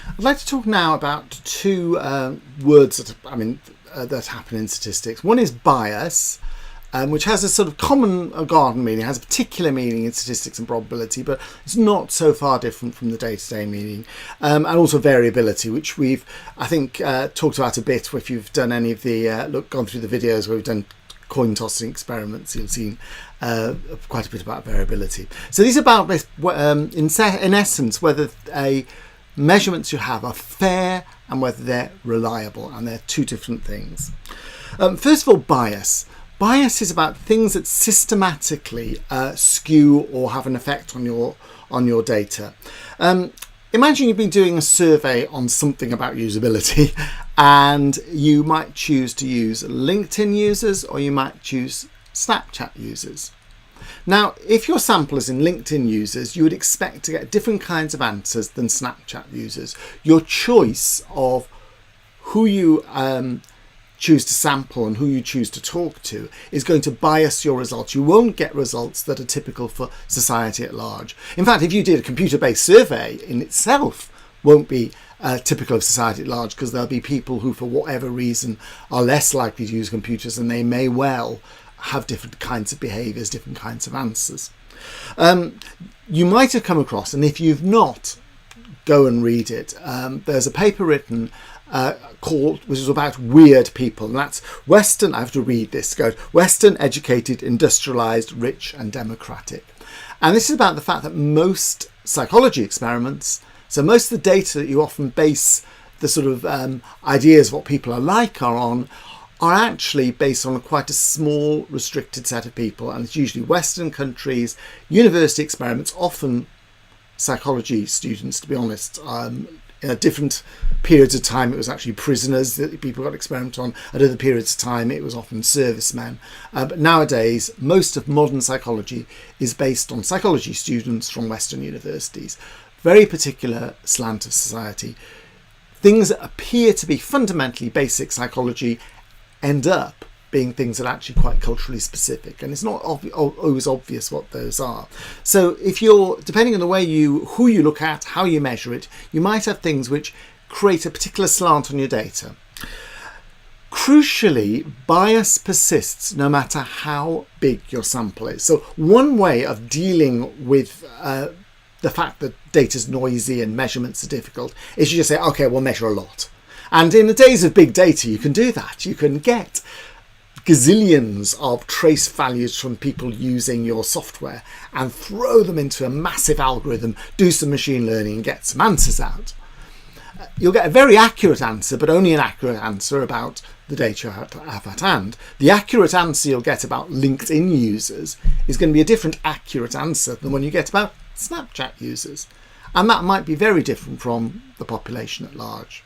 I'd like to talk now about two words that happen in statistics. One is bias, which has a sort of common garden meaning, has a particular meaning in statistics and probability, but it's not so far different from the day-to-day meaning. And also variability, which we've, I think, talked about a bit. If you've done any of the, gone through the videos where we've done coin tossing experiments, you'll see quite a bit about variability. So these are about, in essence, whether measurements you have are fair and whether they're reliable, and they're two different things. First of all, bias. Bias is about things that systematically skew or have an effect on your data. Imagine you've been doing a survey on something about usability, and you might choose to use LinkedIn users or you might choose Snapchat users. Now, if your sample is in LinkedIn users, you would expect to get different kinds of answers than Snapchat users. Your choice of who you choose to sample and who you choose to talk to is going to bias your results. You won't get results that are typical for society at large. In fact, if you did a computer-based survey in itself, won't be typical of society at large, because there'll be people who, for whatever reason, are less likely to use computers, and they may well have different kinds of behaviours, different kinds of answers. You might have come across, and if you've not, go and read it. There's a paper written which is about weird people, and that's Western. I have to read this. Goes Western, educated, industrialised, rich, and democratic. And this is about the fact that most psychology experiments, so most of the data that you often base the sort of ideas of what people are like are actually based on quite a small, restricted set of people, and it's usually Western countries, university experiments, often psychology students, to be honest. In different periods of time, it was actually prisoners that people got experimented on. At other periods of time, it was often servicemen. But nowadays, most of modern psychology is based on psychology students from Western universities. Very particular slant of society. Things that appear to be fundamentally basic psychology end up being things that are actually quite culturally specific, and it's not always obvious what those are. So if you're, depending on the way who you look at, how you measure it, you might have things which create a particular slant on your data. Crucially, bias persists no matter how big your sample is. So one way of dealing with the fact that data's noisy and measurements are difficult is you just say, okay, we'll measure a lot. And in the days of big data, you can do that. You can get gazillions of trace values from people using your software and throw them into a massive algorithm, do some machine learning and get some answers out. You'll get a very accurate answer, but only an accurate answer about the data you have at hand. The accurate answer you'll get about LinkedIn users is going to be a different accurate answer than when you get about Snapchat users. And that might be very different from the population at large.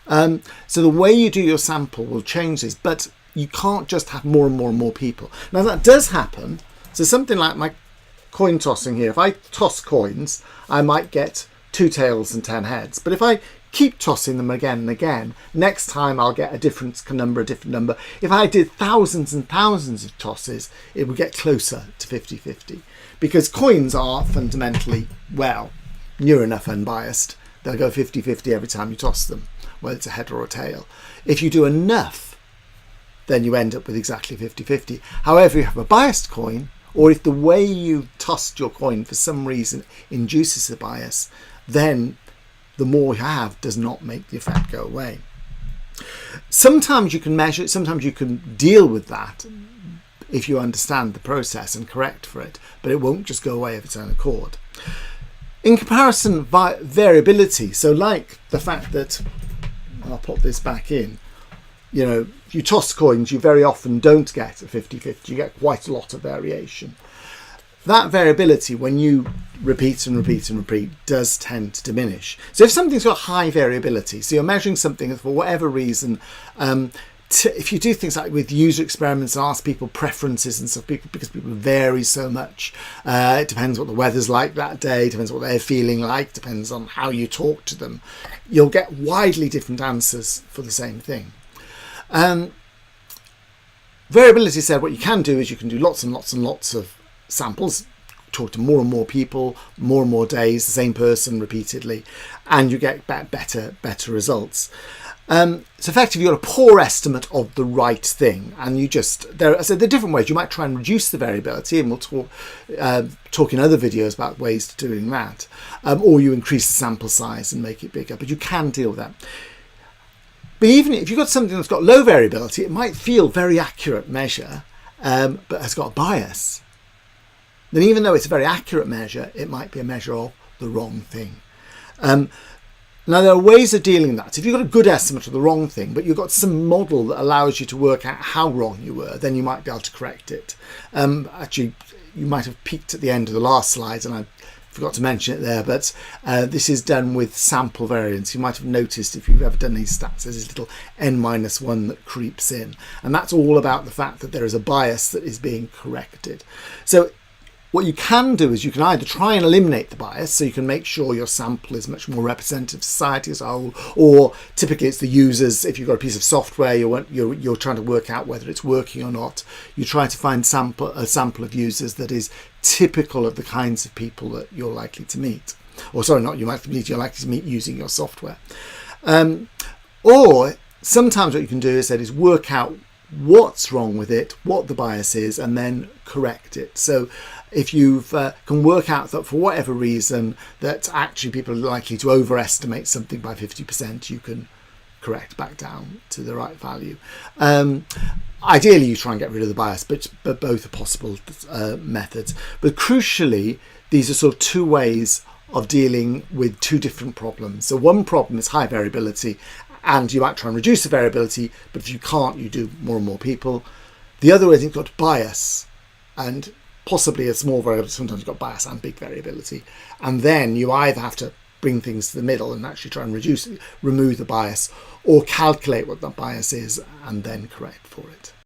So the way you do your sample will change this, but you can't just have more and more and more people. Now that does happen. So something like my coin tossing here, if I toss coins, I might get 2 tails and 10 heads. But if I keep tossing them again and again, next time I'll get a different number. If I did thousands and thousands of tosses, it would get closer to 50-50. Because coins are fundamentally, well, near enough unbiased. They'll go 50-50 every time you toss them, whether it's a head or a tail. If you do enough, then you end up with exactly 50-50. However, if you have a biased coin, or if the way you tossed your coin for some reason induces a bias, then the more you have does not make the effect go away. Sometimes you can measure it, sometimes you can deal with that if you understand the process and correct for it, but it won't just go away of its own accord. In comparison, variability, so like the fact that, I'll put this back in, if you toss coins, you very often don't get a 50-50, you get quite a lot of variation. That variability, when you repeat and repeat and repeat, does tend to diminish. So if something's got high variability, so you're measuring something for whatever reason, if you do things like with user experiments and ask people preferences and stuff, because people vary so much, it depends what the weather's like that day, depends what they're feeling like, depends on how you talk to them, you'll get widely different answers for the same thing. Variability said what you can do is you can do lots and lots and lots of samples, talk to more and more days, the same person repeatedly, and you get better results. So effectively, you've got a poor estimate of the right thing, and there are different ways. You might try and reduce the variability, and we'll talk in other videos about ways to doing that, or you increase the sample size and make it bigger, but you can deal with that. But even if you've got something that's got low variability, it might feel very accurate measure, but has got a bias. Then even though it's a very accurate measure, it might be a measure of the wrong thing. Now, there are ways of dealing with that. If you've got a good estimate of the wrong thing, but you've got some model that allows you to work out how wrong you were, then you might be able to correct it. Actually, you might have peeked at the end of the last slide, and I forgot to mention it there, but this is done with sample variance. You might have noticed, if you've ever done these stats, there's this little n-1 that creeps in. And that's all about the fact that there is a bias that is being corrected. So what you can do is you can either try and eliminate the bias, so you can make sure your sample is much more representative of society as a whole, or typically it's the users. If you've got a piece of software you're trying to work out whether it's working or not, you try to find a sample of users that is typical of the kinds of people that you're likely to meet. Or sorry, not you're likely to meet using your software. Or sometimes what you can do is work out what's wrong with it, what the bias is, and then correct it. So if you can work out that for whatever reason that actually people are likely to overestimate something by 50%, you can correct back down to the right value. Ideally, you try and get rid of the bias, but both are possible methods. But crucially, these are sort of two ways of dealing with two different problems. So one problem is high variability, and you might try and reduce the variability, but if you can't, you do more and more people. The other way is you've got bias, and possibly a small variability. Sometimes you've got bias and big variability, and then you either have to bring things to the middle and actually try and remove the bias, or calculate what that bias is and then correct for it.